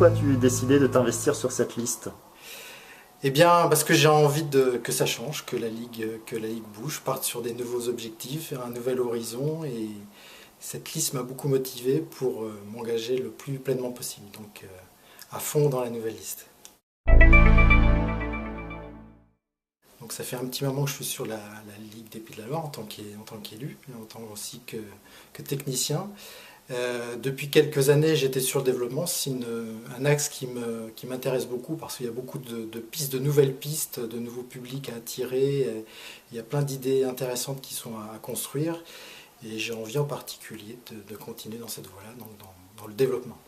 pourquoi tu as décidé de t'investir sur cette liste? Eh bien, parce que j'ai envie que ça change, que la Ligue bouge, parte sur des nouveaux objectifs, un nouvel horizon. Et cette liste m'a beaucoup motivé pour m'engager le plus pleinement possible. Donc, à fond dans la nouvelle liste. Donc ça fait un petit moment que je suis sur la Ligue des Pays de la Loire en tant qu'élu, et en tant aussi que technicien. Depuis quelques années, j'étais sur le développement. C'est un axe qui m'intéresse beaucoup parce qu'il y a beaucoup de pistes, de nouvelles pistes, de nouveaux publics à attirer. Il y a plein d'idées intéressantes qui sont à construire. Et j'ai envie en particulier de continuer dans cette voie-là, donc dans le développement.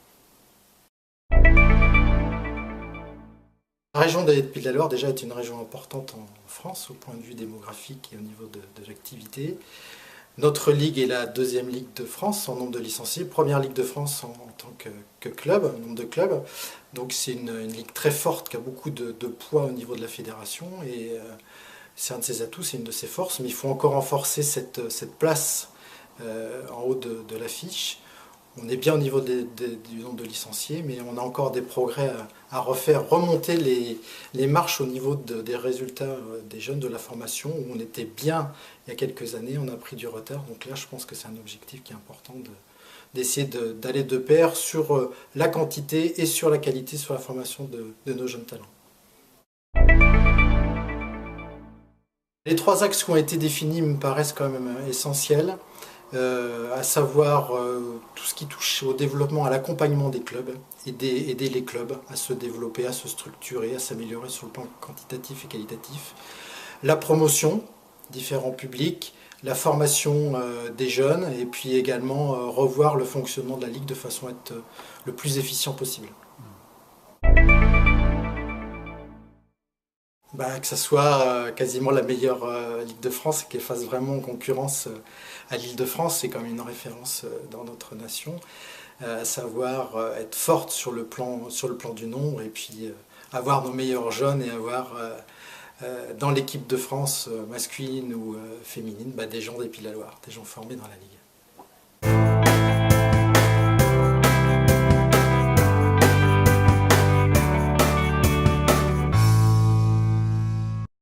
La région des Pays de la Loire déjà est une région importante en France au point de vue démographique et au niveau de l'activité. Notre ligue est la deuxième ligue de France en nombre de licenciés, première ligue de France en tant que club, nombre de clubs. Donc c'est une ligue très forte qui a beaucoup de poids au niveau de la fédération et c'est un de ses atouts, c'est une de ses forces, mais il faut encore renforcer cette place en haut de l'affiche. On est bien au niveau du nombre de licenciés, mais on a encore des progrès à refaire, remonter les marches au niveau des résultats des jeunes de la formation, où on était bien il y a quelques années, on a pris du retard. Donc là, je pense que c'est un objectif qui est important d'essayer d'aller de pair sur la quantité et sur la qualité, sur la formation de nos jeunes talents. Les trois axes qui ont été définis me paraissent quand même essentiels. À savoir tout ce qui touche au développement, à l'accompagnement des clubs, aider les clubs à se développer, à se structurer, à s'améliorer sur le plan quantitatif et qualitatif. La promotion, différents publics, la formation des jeunes et puis également revoir le fonctionnement de la Ligue de façon à être le plus efficient possible. Que ça soit quasiment la meilleure Ligue de France et qu'elle fasse vraiment concurrence à l'Île-de-France, c'est quand même une référence dans notre nation, à savoir être forte sur le plan du nombre et puis avoir nos meilleurs jeunes et avoir dans l'équipe de France masculine ou féminine des gens des Pays de la Loire, des gens formés dans la Ligue.